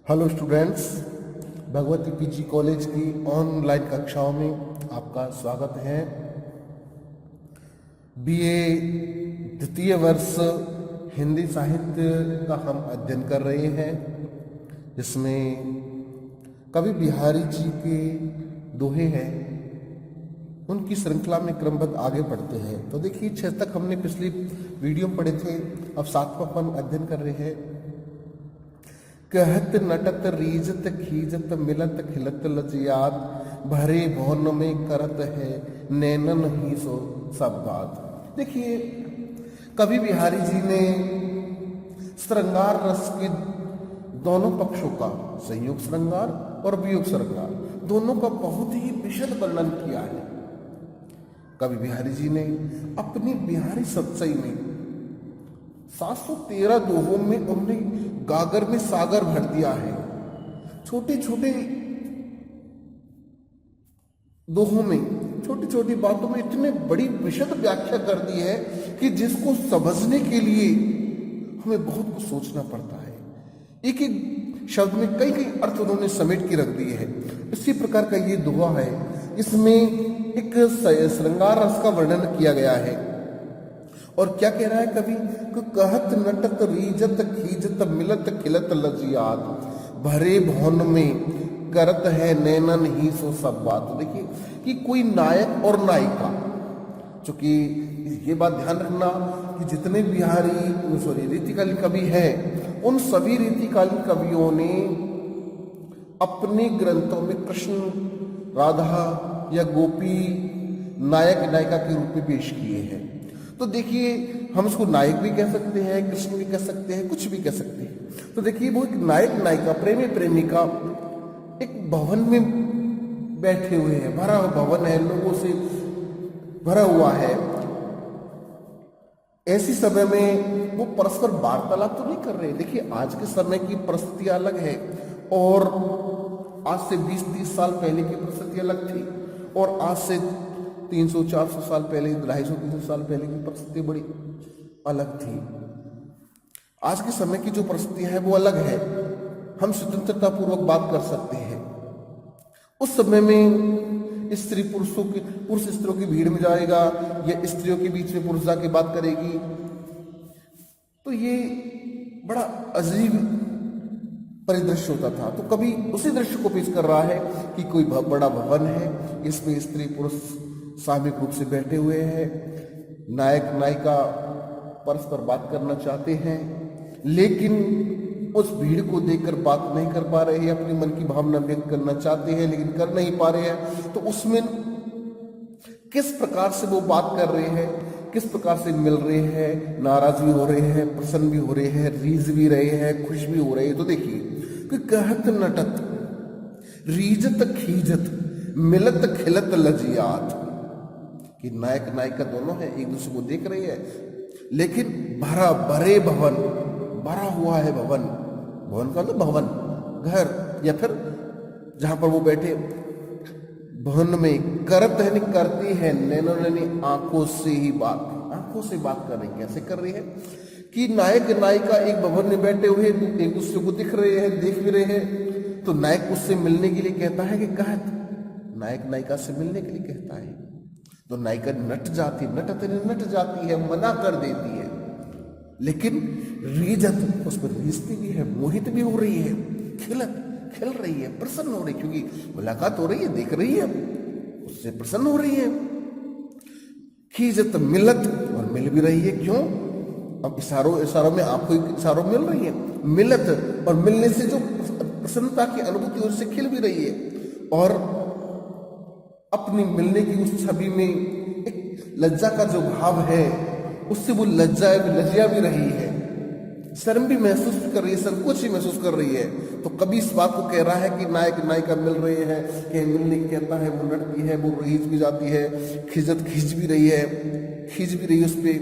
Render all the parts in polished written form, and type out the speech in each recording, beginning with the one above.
Hello students, Bhagwati PG college की online कक्षाओं में आपका स्वागत है। बीए द्वितीय वर्ष हिंदी साहित्य का हम अध्ययन कर रहे हैं, जिसमें कवि बिहारी जी के दोहे हैं, उनकी श्रृंखला में क्रमबद्ध आगे बढ़ते हैं। तो देखिए, 6 तक हमने पिछली वीडियो में पढ़े थे, अब 7वां अपन अध्ययन कर रहे हैं। कहत नटत रीजत खीजत मिलत खिलत लजियात, भरे भौन में करत है नैनन ही सो सब बात। देखिए, कवि बिहारी जी ने श्रृंगार रस के दोनों पक्षों का, संयोग श्रृंगार और वियोग श्रृंगार, दोनों का बहुत ही विशद वर्णन किया है। कवि बिहारी जी ने अपनी बिहारी सच्चाई में 713 दोहों में उन्होंने गागर में सागर भर दिया है। छोटे छोटे दोहों में, छोटी छोटी बातों में इतने बड़ी विशद व्याख्या कर दी है कि जिसको समझने के लिए हमें बहुत कुछ सोचना पड़ता है। एक एक शब्द में कई कई अर्थ उन्होंने समेट के रख दिए हैं। इसी प्रकार का ये दोहा है, इसमें एक श्रृंगार रस का वर्णन किया गया है। और क्या कह रहा है कवि? कहत नटत रीजत खीजत मिलत खिलत लजियात, भरे भौन में करत है नैनन ही सो सब बात। देखिए कि कोई नायक और नायिका, चूंकि ये बात ध्यान रखना कि जितने बिहारी रीतिकालीन कवि हैं, उन सभी रीतिकालीन कवियों ने अपने ग्रंथों में कृष्ण, राधा या गोपी नायक नायिका के रूप में पेश किए हैं। तो देखिए, हम उसको नायक भी कह सकते हैं, कृष्ण भी कह सकते हैं, कुछ भी कह सकते हैं। तो देखिए, वो एक नायक नायिका, प्रेमी प्रेमिका एक भवन में बैठे हुए हैं, भरा हुआ भवन है, लोगों से भरा हुआ है। ऐसी समय में वो परस्पर वार्तालाप तो नहीं कर रहे। देखिए, आज के समय की परिस्थिति अलग है और आज से 20-30 साल पहले की परिस्थिति अलग थी, और आज से 300-400 साल पहले, 250-300 साल पहले की परिस्थिति बड़ी अलग थी। आज के समय की जो परिस्थिति है वो अलग है। हम स्वतंत्रता पूर्वक बात कर सकते हैं। उस समय में स्त्री पुरुष स्त्रियों की भीड़ में जाएगा या स्त्रियों के बीच में पुरुष जाके बात करेगी, तो ये बड़ा अजीब परिदृश्य होता था। तो कभी उसी दृश्य को पेश कर रहा है कि कोई बड़ा भवन है, इसमें स्त्री पुरुष सामूहिक रूप से बैठे हुए हैं, नायक नायिका परस्पर बात करना चाहते हैं, लेकिन उस भीड़ को देखकर बात नहीं कर पा रहे हैं, अपनी मन की भावना व्यक्त करना चाहते हैं लेकिन कर नहीं पा रहे हैं। तो उसमें किस प्रकार से वो बात कर रहे हैं, किस प्रकार से मिल रहे हैं, नाराज भी हो रहे हैं, प्रसन्न भी हो रहे हैं, रीझ भी रहे हैं, खुश भी हो रहे हैं। तो देखिए कि कहत नटत रीजत खीजत मिलत खिलत लजियात, कि नायक नायिका दोनों हैं, एक दूसरे को देख रहे हैं, लेकिन भरे भवन, भरा हुआ है भवन। भवन का मतलब भवन, घर, या फिर जहां पर वो बैठे भवन में करत है, नहीं करती है, नैनो नैनी आंखों से ही बात, आंखों से बात कर रही। कैसे कर रही है? कि नायक नायिका एक भवन में बैठे हुए एक दूसरे को दिख रहे हैं, देख भी रहे हैं। तो नायक उससे मिलने के लिए कहता है कि कहत, नायक नायिका से मिलने के लिए कहता है, तो नायिका नट जाती है, मना कर देती है। लेकिन रीजत, उस पर रीझती भी है, मोहित भी हो रही है, खिल रही है, प्रसन्न हो रही, क्योंकि मुलाकात हो रही है, देख रही है, उससे प्रसन्न हो रही है। खीजत मिलत, और मिल भी रही है। क्यों? अब इशारों में आपको इशारों मिल रही है, मिलत, और मिलने से जो प्रसन्नता की अनुभूति उससे खिल भी रही है, और अपनी मिलने की उस छवि में एक लज्जा का जो भाव है, उससे वो लज्जा भी रही है, शर्म भी महसूस कर रही है, संकोच भी महसूस कर रही है। तो कभी इस बात को कह रहा है कि नायक नायिका मिल रहे हैं, कि मिलने की कहता है, वो लड़ती है, वो रीझ भी जाती है, खींच भी रही है उस पर,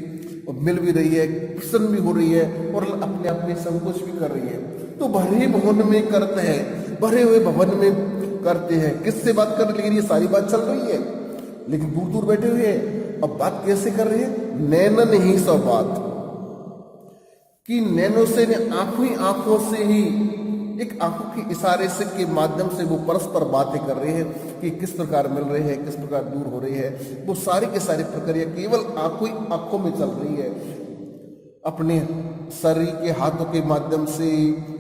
और मिल भी रही है, प्रसन्न भी हो रही है, और अपने अपने संकोच भी कर रही है। तो भरे भवन में करते हैं, भरे हुए भवन में करते हैं। किससे बात कर रहे? लेकिन ये सारी बात चल रही है, लेकिन दूर दूर बैठे हुए हैं। अब बात कैसे कर रहे हैं? नैनन ही सब बात, कि नैनो से आंखों से ही एक आंखों के इशारे से के माध्यम से वो परस्पर बातें कर रहे हैं कि किस प्रकार मिल रहे हैं, किस प्रकार दूर हो रही है। वो सारी की सारी प्रक्रिया केवल आंखों में चल रही है, अपने शरीर के हाथों के माध्यम से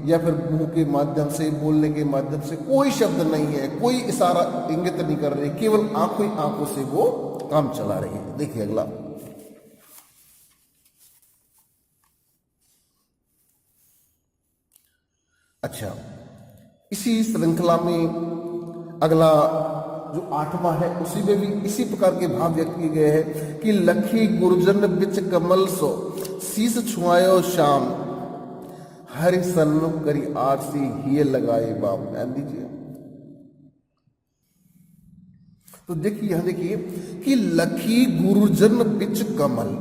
या फिर मुंह के माध्यम से, बोलने के माध्यम से। कोई शब्द नहीं है, कोई इशारा इंगित नहीं कर रही, केवल आंखों से वो काम चला रही है। देखिए अगला, अच्छा, इसी श्रृंखला में अगला जो 8वां है उसी में भी इसी प्रकार के भाव व्यक्त किए गए हैं कि लखी गुरजन बिच कमल सो शीस छुआयो शाम, हरि सन्मुख करी आरसी हिय लगाए बाम। ध्यान दीजिए, तो देखिए यहां देखिए कि लखी गुरुजन बिच कमल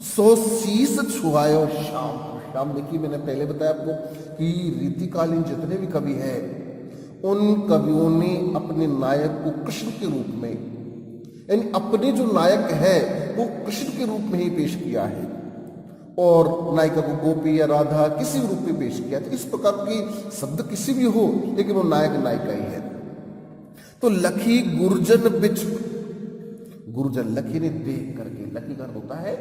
सो शीस छुआयो शाम। शाम देखिए, मैंने पहले बताया आपको कि रीतिकालीन जितने भी कवि हैं उन कवियों ने अपने नायक को कृष्ण के रूप में, यानी अपने जो नायक है वो कृष्ण के रूप में ही पेश किया है, और नायिका को गोपी या राधा किसी रूप में पेश किया। तो इस प्रकार के शब्द किसी भी हो, लेकिन वो नायक नायिका ही है। तो लखी गुरजन बिच, गुरुजन लखी ने देख करके, लखी का अर्थ होता है,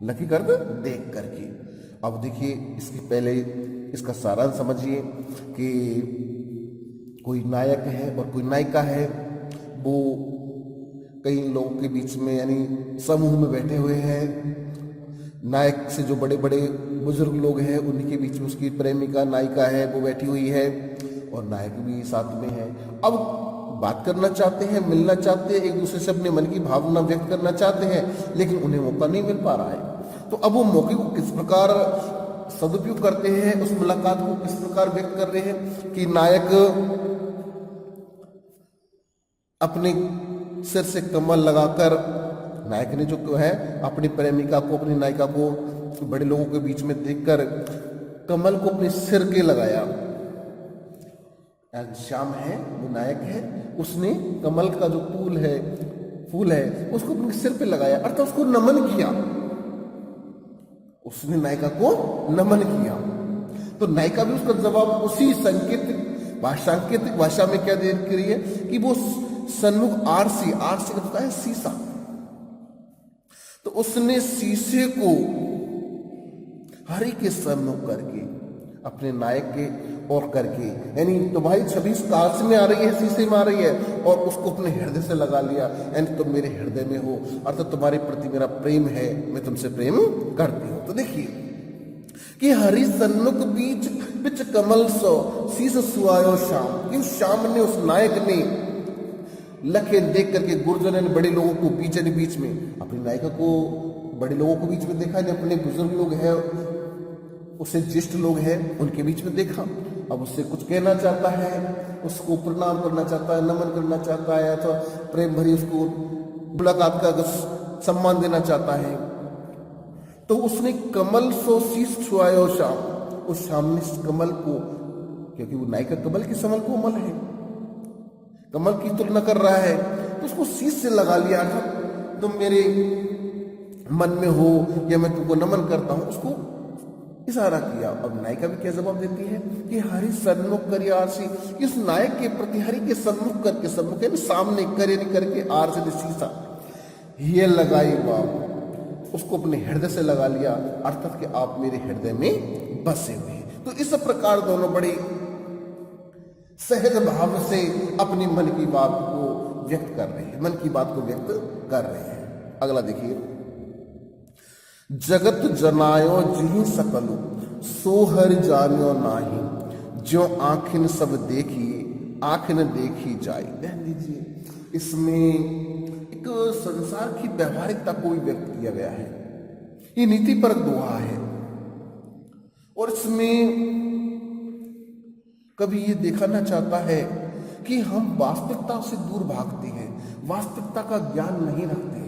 लखी का अर्थ देख करके। अब देखिए इसके पहले इसका सारांश समझिए कि कोई नायक है और कोई नायिका है, वो कई लोगों के बीच में यानी समूह में बैठे हुए हैं। नायक से जो बड़े बड़े बुजुर्ग लोग हैं उन्हीं के बीच में उसकी प्रेमिका नायिका है वो बैठी हुई है, और नायक भी साथ में है। अब बात करना चाहते हैं, मिलना चाहते हैं, एक दूसरे से अपने मन की भावना व्यक्त करना चाहते हैं, लेकिन उन्हें मौका नहीं मिल पा रहा है। तो अब वो मौके को किस प्रकार सदुपयोग करते हैं, उस मुलाकात को किस प्रकार व्यक्त कर रहे हैं कि नायक अपने सिर से कमल लगाकर, नायक ने जो है अपनी प्रेमिका को, अपनी नायिका को बड़े लोगों के बीच में देखकर कमल को अपने सिर के लगाया। श्याम है वो नायक है, उसने कमल का जो फूल है उसको अपने सिर पे लगाया, अर्थात उसको नमन किया, उसने नायिका को नमन किया। तो नायिका भी उसका जवाब उसी सांकेतिक भाषा में क्या दे रही है कि वो सन्मुख आरसी का होता है शीशा, तो उसने शीशे को हरि के सन्मुख करके अपने नायक के और करके, यानी तुम्हारी छवि कांच में आ रही है, शीशे में आ रही है, और उसको अपने हृदय से लगा लिया, यानी तुम मेरे हृदय में हो, अर्थात तुम्हारे प्रति मेरा प्रेम है, मैं तुमसे प्रेम करती हूं। तो देखिए कि हरि सन्मुख बिच कमल सो शीस सुआयो शाम, कि शाम ने, उस नायक ने लखे देख करके, गुरुजन ने बड़े लोगों को बीच में अपनी नायिका को बड़े लोगों को बीच में देखा, अपने बुजुर्ग लोग हैं, उससे ज्येष्ठ लोग हैं, उनके बीच में देखा। अब उससे कुछ कहना चाहता है, उसको प्रणाम करना चाहता है, नमन करना चाहता है, अथवा प्रेम भरी उसको मुलाकात का सम्मान देना चाहता है। तो उसने कमल सो शीस छुआयो शाम, उस शाम ने कमल को, क्योंकि वो नायिका कमल की समल कोमल है, कमल की तुलना कर रहा है, तो उसको शीस से लगा लिया, तुम मेरे मन में हो या मैं तुमको नमन करता हूं, उसको इशारा किया। अब नायिका भी क्या जवाब देती है कि हरि सन्मुख करी आरसी, इस नायक के प्रति हरि के सन्मुख करके, सन्मुख है सामने, करे नहीं करके, आर से शीशा ये लगाई बाप, उसको अपने हृदय से लगा लिया, अर्थात कि आप मेरे हृदय में बसे हुए हैं। तो इस प्रकार दोनों बड़े सहज भाव से अपनी मन की बात को व्यक्त कर रहे हैं, मन की बात को व्यक्त कर रहे हैं। अगला देखिए, जगत जनायो जिहि सकलु सो हरि जानियो नाही, जो आंखिन सब देखिए आंखिन देखी जाए। ध्यान दीजिए, इसमें एक संसार की व्यवहारिकता को भी व्यक्त किया गया है, ये नीति पर दोहा है, और इसमें कभी ये दिखाना चाहता है कि हम वास्तविकता से दूर भागते हैं, वास्तविकता का ज्ञान नहीं रखते हैं।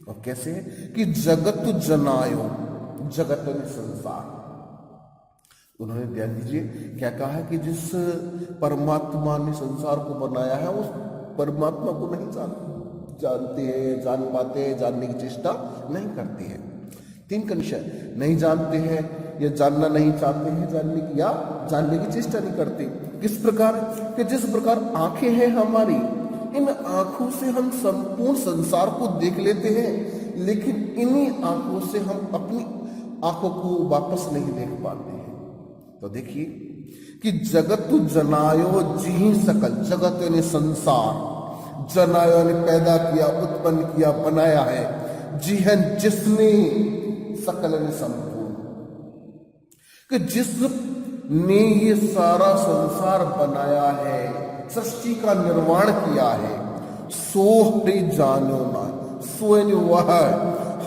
और कैसे कि जगत जनायो, जगत में संसार, उन्होंने ध्यान दीजिए क्या कहा है कि जिस परमात्मा ने संसार को बनाया है उस परमात्मा को नहीं जानते हैं, जान पाते हैं, जानने की चेष्टा नहीं करते हैं। 3 कंडीशन, नहीं जानते हैं, या जानना नहीं चाहते हैं, जानने की या जानने की चेष्टा नहीं करते। किस प्रकार कि जिस प्रकार आंखें हैं हमारी, इन आंखों से हम संपूर्ण संसार को देख लेते हैं, लेकिन इन्हीं आंखों से हम अपनी आंखों को वापस नहीं देख पाते हैं। तो देखिए कि जगत जनायो जी सकल, जगत यानी संसार, जनायो ने पैदा किया, उत्पन्न किया, बनाया है, जिहन जिसने, सकल ने संपूर्ण, कि जिसने ये सारा संसार बनाया है, सृष्टि का निर्माण किया है, सो हरि जानो ना, सो यानी वह,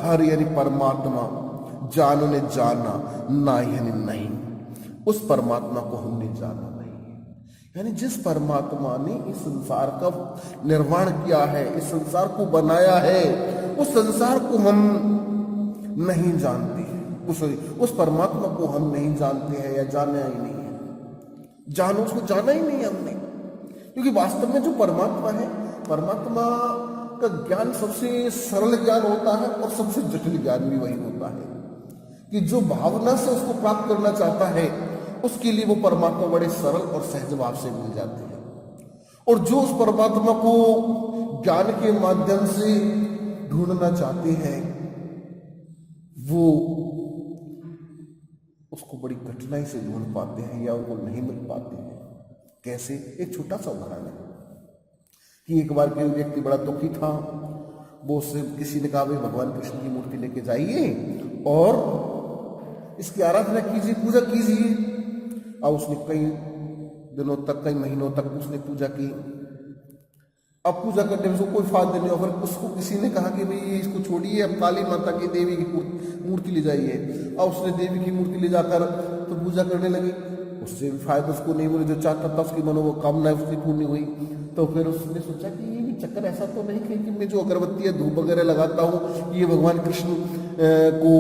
हर यानी परमात्मा, जानो ने जाना, ना यानी नहीं, उस परमात्मा को हमने जाना नहीं है। यानी जिस परमात्मा ने इस संसार का निर्माण किया है, इस संसार को बनाया है, उस संसार को हम नहीं जानते हैं, उस परमात्मा को हम नहीं जानते हैं या जाना ही नहीं है। जानो, उसको जाना ही नहीं है हमने, क्योंकि वास्तव में जो परमात्मा है, परमात्मा का ज्ञान सबसे सरल ज्ञान होता है और सबसे जटिल ज्ञान भी वही होता है, कि जो भावना से उसको प्राप्त करना चाहता है उसके लिए वो परमात्मा बड़े सरल और सहज भाव से मिल जाते हैं, और जो उस परमात्मा को ज्ञान के माध्यम से ढूंढना चाहते हैं वो उसको बड़ी कठिनाई से ढूंढ पाते हैं या उनको नहीं मिल पाते हैं। कैसे? एक छोटा सा उदाहरण है कि एक बार कोई व्यक्ति बड़ा दुखी था, वो उससे किसी ने कहा भाई भगवान कृष्ण की मूर्ति लेके जाइए और इसकी आराधना कीजिए, पूजा कीजिए। अब उसने कई दिनों तक, कई महीनों तक उसने पूजा की। अब पूजा करने में उसको कोई फायदा नहीं, और फिर उसको किसी ने कहा कि भाई इसको छोड़िए, अब काली माता की, देवी की मूर्ति ले जाइए। अब उसने देवी की मूर्ति ले जाकर तो पूजा करने लगी, उससे भी फायदा उसको नहीं मिला, जो चाहता था उसकी मनोकामना उसकी पूर्ण हुई। तो फिर उसने सोचा कि ये भी चक्कर ऐसा तो नहीं कि मैं जो अगरबत्ती या धूप वगैरह लगाता हूँ ये भगवान कृष्ण को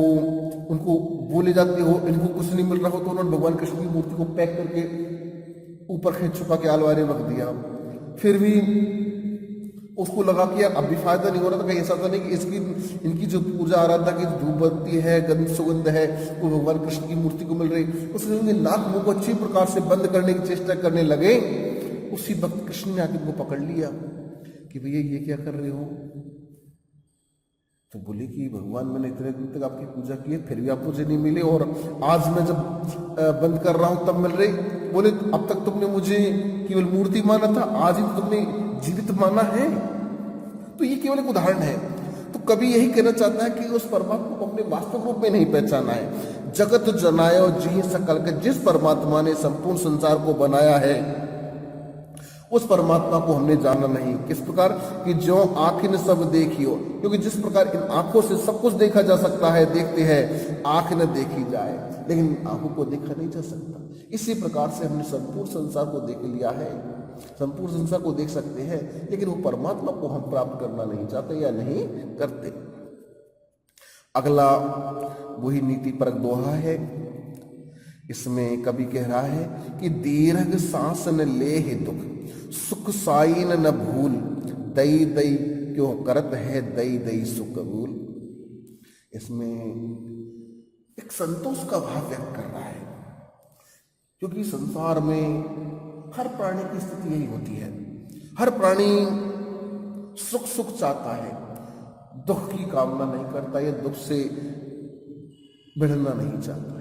उनको बोले जाते हो, इनको कुछ नहीं मिल रहा हो। तो उन्होंने भगवान कृष्ण की मूर्ति को पैक करके ऊपर खींच छुपा के आलवारे रख दिया। फिर भी उसको लगा कि यार अब भी फायदा नहीं हो रहा, तो कहीं ऐसा तो नहीं कि इसकी इनकी जो पूजा आराधना की धूप बत्ती है, गंध सुगंध है, वो भगवान कृष्ण की मूर्ति को मिल रही। उसने उनके नाक मुंह को अच्छी प्रकार से बंद करने की चेष्टा करने लगे। उसी वक्त कृष्ण ने आके उनको पकड़ लिया कि भैया ये क्या कर रहे हो? तो बोले कि भगवान मैंने इतने दिन तक आपकी पूजा की है, फिर भी आप मुझे नहीं मिले, और आज मैं जब बंद कर रहा हूं तब मिल रहे। बोले अब तक तुमने मुझे केवल मूर्ति माना था, आज ही तो तुमने जीवित माना है। तो ये केवल एक उदाहरण है। तो कभी यही कहना चाहता है कि उस परमात्मा को अपने वास्तव रूप में नहीं पहचाना है। जगत जनायो जी सकल के, जिस परमात्मा ने संपूर्ण संसार को बनाया है उस परमात्मा को हमने जाना नहीं। किस प्रकार कि जो आंख ने सब देखी हो, क्योंकि जिस प्रकार इन आंखों से सब कुछ देखा जा सकता है, देखते हैं, आंख न देखी जाए, लेकिन आंखों को देखा नहीं जा सकता। इसी प्रकार से हमने संपूर्ण संसार को देख लिया है, संपूर्ण संसार को देख सकते हैं, लेकिन वो परमात्मा को हम प्राप्त करना नहीं चाहते या नहीं करते। अगला वही नीति परक दोहा है। इसमें कवि कह रहा है कि दीर्घ सांस न ले ही दुख, सुख साइन न भूल, दई दई क्यों करत है दई दई सुख कबूल। इसमें एक संतोष का भाव व्यक्त कर रहा है, क्योंकि संसार में हर प्राणी की स्थिति यही होती है। हर प्राणी सुख सुख चाहता है, दुख की कामना नहीं करता, या दुख से भिड़ना नहीं चाहता है।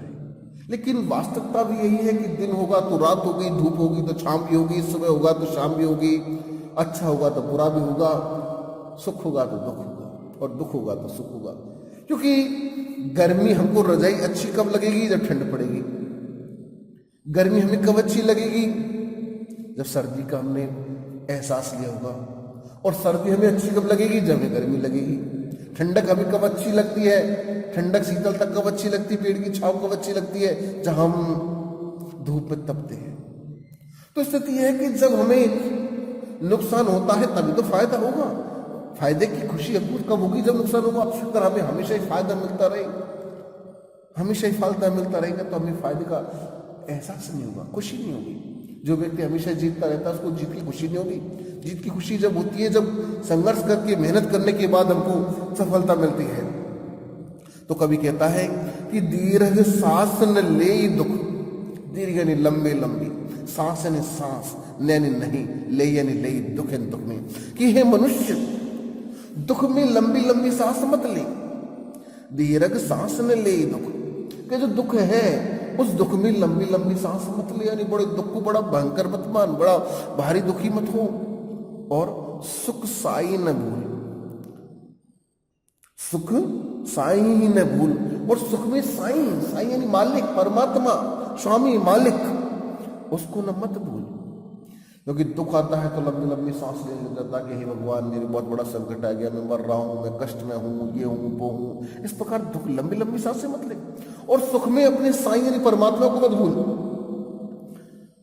लेकिन वास्तविकता भी यही है कि दिन होगा तो रात होगी, धूप होगी तो छांव भी होगी, सुबह होगा तो शाम भी होगी, अच्छा होगा तो बुरा भी होगा, सुख होगा तो दुख होगा, और दुख होगा तो सुख होगा। क्योंकि गर्मी हमको रजाई अच्छी कब लगेगी? जब ठंड पड़ेगी। गर्मी हमें कब अच्छी लगेगी? जब सर्दी का हमने एहसास लिया होगा। और सर्दी हमें अच्छी कब लगेगी? जब हमें गर्मी लगेगी। ठंडक हमें कब अच्छी लगती है? ठंडक शीतल तक कब अच्छी लगती है? पेड़ की छांव कब अच्छी लगती है? जब हम धूप में तपते हैं। तो स्थिति यह है कि जब हमें नुकसान होता है तभी तो फायदा होगा। फायदे की खुशी अद्भुत कब होगी? जब नुकसान होगा। अगर हमें हमेशा ही फायदा मिलता रहे, हमेशा ही फायदा मिलता रहेगा तो हमें फायदे का एहसास नहीं होगा, खुशी नहीं होगी। जो व्यक्ति हमेशा जीतता रहता है उसको जीत की खुशी नहीं होगी। जीत की खुशी जब होती है जब संघर्ष करके मेहनत करने के बाद हमको सफलता मिलती है। तो कवि कहता है कि दीर्घ सांस न ले दुख, दीर्घ यानी लंबे लंबी, सांस यानी सांस, नैनी नहीं, ले यानी ले, दुख यानी दुख में, कि हे मनुष्य दुख में लंबी लंबी सांस मत ले, दीर्घ सांस न ले दुख, कि जो दुख है उस दुख में लंबी लंबी सांस मत ले, यानी बड़े दुख को बड़ा भयंकर मत मान, बड़ा भारी दुखी मत हो। और सुख साई न भूल, सुख साई ही न भूल, और सुख में साई, साई यानी मालिक, परमात्मा, स्वामी, मालिक, उसको न मत भूल। क्योंकि दुख आता है तो लंबी लंबी सांस लेने जाता कि हे भगवान मेरे बहुत बड़ा संकट आ गया, मैं मर रहा हूं, मैं कष्ट में हूं, ये हूं वो हूं, इस प्रकार दुख लंबी लंबी सांसें मत ले। और सुख में अपने साईं यानी परमात्मा को मत भूल,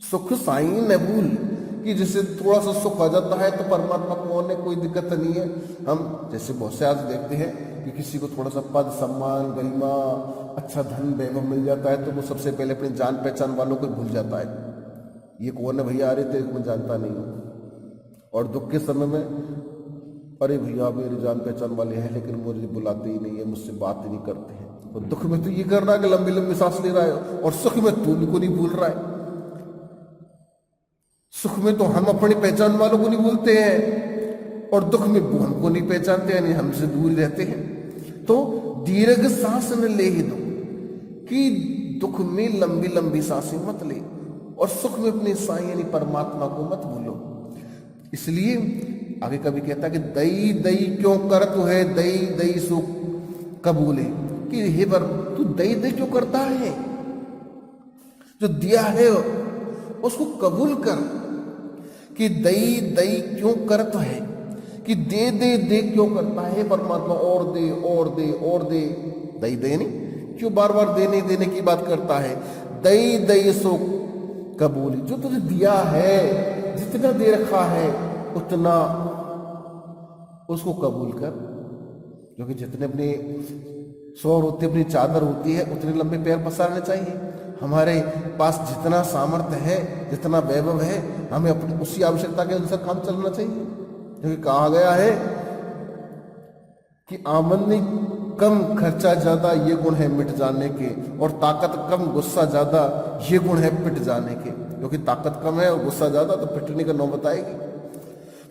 सुख साईं न भूल, कि जैसे थोड़ा सा सुख आ जाता है तो परमात्मा को होने कोई दिक्कत नहीं है। हम जैसे बहुत से आज देखते हैं कि किसी को थोड़ा सा पद सम्मान गरिमा अच्छा धन वैभव मिल जाता है तो वो सबसे पहले अपनी जान पहचान वालों को भूल जाता है, ये कौन है भैया, अरे तेरे को मैं जानता नहीं हूँ। और दुख के समय में अरे भैया मेरी जान पहचान वाले हैं लेकिन मुझे बुलाते ही नहीं है, मुझसे बात ही नहीं करते हैं। तो दुख में तो ये कर रहा है कि लंबी लंबी सांस ले रहा है, और सुख में तू उनको नहीं भूल रहा है। सुख में तो हम अपनी पहचान वालों को नहीं भूलते हैं और दुख में वो हमको नहीं पहचानते, यानी हमसे दूर रहते हैं। तो दीर्घ सांस न ले ही दो, कि दुख में लंबी लंबी सांसें मत ले, और सुख में अपने साईं यानी परमात्मा को मत भूलो। इसलिए आगे कभी कहता है कि दई दई क्यों करत है, दई दई सो कबूले, कि हे बर तू दई दई क्यों करता है, जो दिया है उसको कबूल कर। कि दई दई क्यों करत है, कि दे दे दे क्यों करता है परमात्मा, और दे और दे और दे, दई दे नहीं क्यों बार बार देने देने की बात करता है। दई दई सो कबूल, जो तुझे दिया है जितना दे रखा है उतना उसको कबूल कर, क्योंकि जितने अपने सौर होते अपनी चादर होती है उतने लंबे पैर पसारने चाहिए। हमारे पास जितना सामर्थ्य है जितना वैभव है हमें अपनी उसी आवश्यकता के अनुसार काम चलना चाहिए। क्योंकि कहा गया है कि आमदनी कम खर्चा ज्यादा ये गुण है मिट जाने के, और ताकत कम गुस्सा ज्यादा ये गुण है पिट जाने के। क्योंकि ताकत कम है और गुस्सा ज्यादा तो पिटने का नौबत आएगी।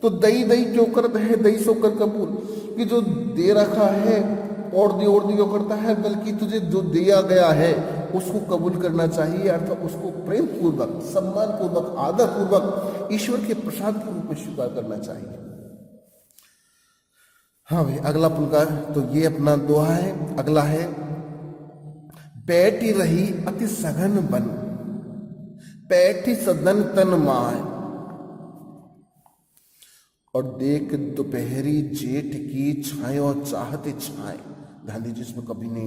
तो दई दई क्यों करता है, दई सो कर कबूल, कि जो दे रखा है और दी क्यों करता है, बल्कि तुझे जो दिया गया है उसको कबूल करना चाहिए, अर्थात उसको प्रेम पूर्वक, सम्मान पूर्वक, आदर पूर्वक ईश्वर के प्रसाद के रूप में स्वीकार करना चाहिए। हाँ भाई, अगला पुनका तो ये अपना दोहा है। अगला है, बैठी रही अति सघन बन, बैठी सदन तन माय, और देख दोपहरी जेठ की छाए और चाहते छाए। गांधी जी इसमें कभी ने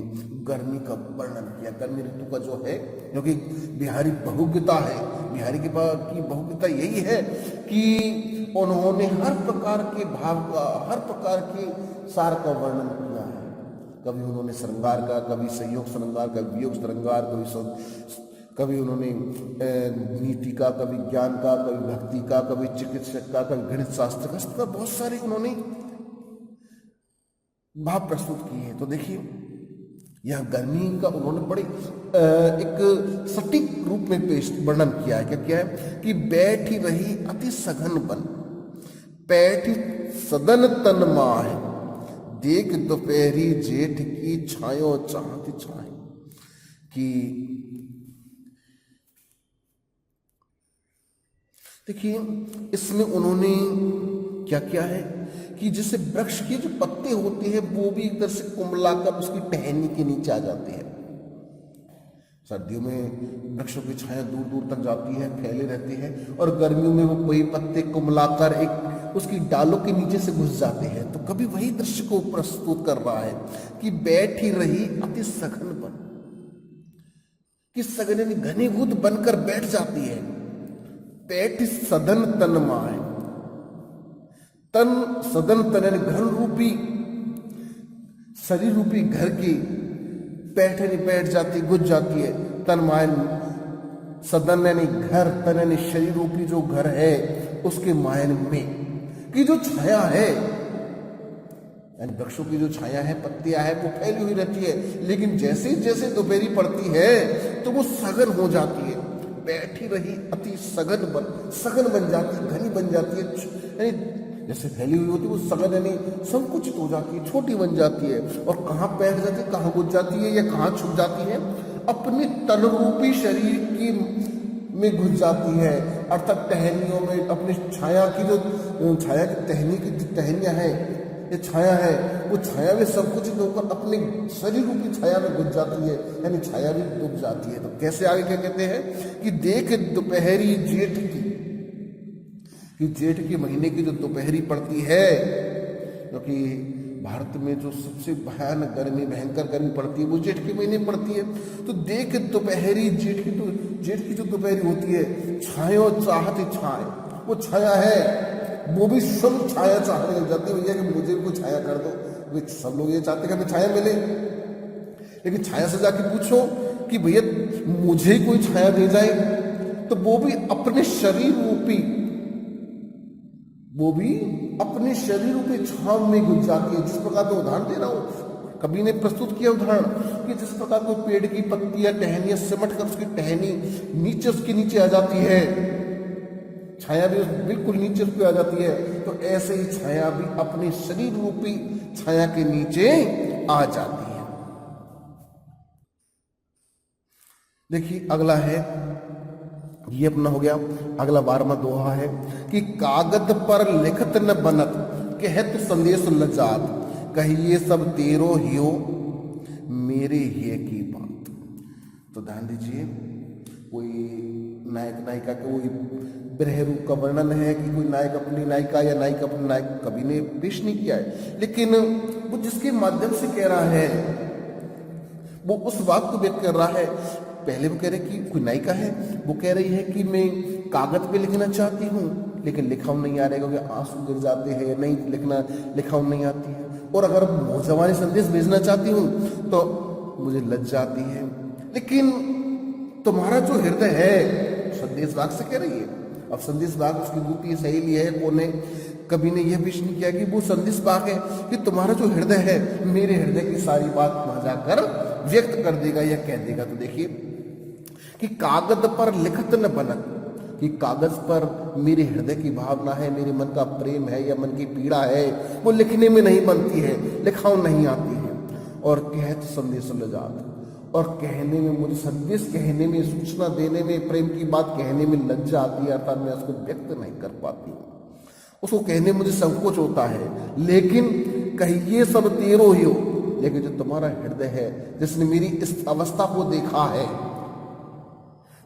गर्मी का वर्णन किया, गर्मी ऋतु का जो है, क्योंकि बिहारी बहुज्ञता है, बिहारी की बहुज्ञता यही है कि उन्होंने हर प्रकार के भाव का, हर प्रकार के सार का वर्णन किया है। कभी उन्होंने श्रृंगार का, कभी संयोग श्रृंगार का, वियोग श्रृंगार, कभी उन्होंने नीति का, कभी ज्ञान का, कभी भक्ति का, कभी चिकित्सक का, कभी गणित शास्त्र का, इस तरह बहुत सारे उन्होंने भाव प्रस्तुत किए हैं। तो देखिए यह गर्मी का उन्होंने बड़े एक सटीक रूप में पेश वर्णन किया है। क्या क्या है कि बैठी रही अति सघन बन, बैठी सदन तन माह, देख दोपहरी जेठ की छायो चाहती छाए। कि देखिए इसमें उन्होंने क्या किया है कि जैसे वृक्ष के जो पत्ते होते हैं वो भी एक तरह से कुंभलाकर उसकी टहनी के नीचे आ जाते हैं। सर्दियों में वृक्षों की छाया दूर दूर तक जाती है, फैले रहती है, और गर्मियों में वो कोई पत्ते कुंभलाकर एक उसकी डालों के नीचे से घुस जाते हैं। तो कभी वही दृश्य को प्रस्तुत कर रहा है कि बैठी रही अति सघन बन, कि सघन यानी घनीभूत बनकर बैठ जाती है। बैठ सदन तन माए, तन सदन तन यानी घर रूपी, शरीर रूपी घर की बैठे नहीं बैठ जाती, घुस जाती है। तन मायन सदन यानी घर, तन यानी शरीर रूपी जो घर है उसके मायन में, कि जो छाया है यानी वृक्षों की जो छाया है, पत्तियां है, वो फैली हुई रहती है, लेकिन जैसे जैसे दोपहरी पड़ती है तो वो सघन हो जाती है, बैठी रही अति सघन बन जाती है, घनी बन जाती है, यानी जैसे फैली हुई होती है वो सघन यानी संकुचित हो जाती है, छोटी बन जाती है, और कहाँ बैठ जाती है, कहाँ बुझ जाती है या कहाँ छुप जाती है, अपनी तन रूपी शरीर की में घुस जाती है, अर्थात टहनियों में, अपनी छाया की जो छाया की टहनी की टहनियां हैं, ये छाया है, वो छाया में सब कुछ होकर अपने शरीर रूपी छाया में घुस जाती है, यानी छाया भी डूब जाती है। तो कैसे आगे क्या कहते हैं कि देख दोपहरी जेठ की, कि जेठ के महीने की जो दोपहरी पड़ती है, क्योंकि भारत में जो सबसे भयानक गर्मी, भयंकर गर्मी पड़ती है वो जेठ के महीने पड़ती है। तो देख दोपहरी जेठ की जो दोपहरी होती है, छायो चाहती छाए, वो छाया है वो भी स्वयं छाया चाहने लग जाती है, भैया कि मुझे भी कुछ छाया कर दो। सब लोग ये चाहते हैं कि हमें छाया मिले, लेकिन छाया से जाके पूछो कि भैया मुझे कोई छाया दे जाए, तो वो भी अपने शरीर रूपी छाव में घुस जाती है। जिस प्रकार का उदाहरण दे रहा हूं, कभी ने प्रस्तुत किया उदाहरण कि जिस प्रकार को पेड़ की पत्तियां टहनियां सिमट कर उसकी टहनी नीचे उसके नीचे आ जाती है, छाया भी बिल्कुल नीचे उसकी आ जाती है, तो ऐसे ही छाया भी अपने शरीर रूपी छाया के नीचे आ जाती है। देखिए अगला है, ये अपना हो गया, अगला 12वां दोहा है कि कागद पर लिखत न बनत, कहत संदेश लजात, कहिए सब तेरो हियो मेरे हिय की बात। तो ध्यान दीजिए, कोई नायक नायिका का कोई ब्रह रूप का वर्णन है कि कोई नायक अपनी नायिका या नायिका अपने नायक कभी ने पेश नहीं किया है, लेकिन वो जिसके माध्यम से कह रहा है वो उस बात को व्यक्त कर रहा है। पहले वो कह रहे कि कोई नायिका है, वो कह रही है कि मैं कागज पे लिखना चाहती हूँ लेकिन लिखा नहीं आ रहा है, क्योंकि आंसू गिर जाते हैं, नहीं लिखा नहीं आती है, और अगर जवानी संदेश भेजना चाहती हूँ तो मुझे लज जाती है। लेकिन तुम्हारा जो हृदय है, संदेश भाग से कह रही है, अब संदेश भाग उसकी दूसरी सहेली है, कौन है, कभी ने यह विश नहीं किया कि वो संदेश भाग है कि तुम्हारा जो हृदय है मेरे हृदय की सारी बात वहां जाकर व्यक्त कर देगा या कह देगा। तो देखिए कि कागज पर लिखत न बनत, कि कागज पर मेरे हृदय की भावना है, मेरे मन का प्रेम है या मन की पीड़ा है, वो लिखने में नहीं बनती है, लिखाव नहीं आती है। और कहत संदेश लजात, और कहने में, मुझे संदेश कहने में, सूचना देने में, प्रेम की बात कहने में लज्जा आती है, अर्थात मैं उसको व्यक्त नहीं कर पाती हूँ, उसको कहने में मुझे संकोच होता है। लेकिन कहिए सब तेरो ही हो, लेकिन जो तुम्हारा हृदय है, जिसने मेरी इस अवस्था को देखा है,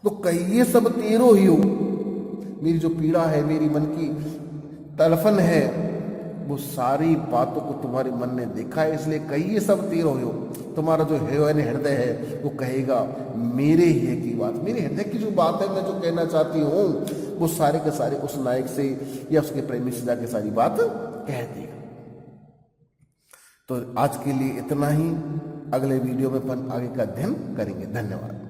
तो कहिए सब तेरो ही हो, मेरी जो पीड़ा है, मेरी मन की तड़फन है, वो सारी बातों को तुम्हारे मन ने देखा है, इसलिए कहिए सब तेरो ही हो। तुम्हारा जो हृदय है वो कहेगा मेरे ही की बात, मेरे हृदय की जो बात है, मैं जो कहना चाहती हूँ, वो सारे के सारे उस नायक से या उसके प्रेमी से जाके सारी बात कह देगा। तो आज के लिए इतना ही, अगले वीडियो में अपन आगे का अध्ययन करेंगे। धन्यवाद।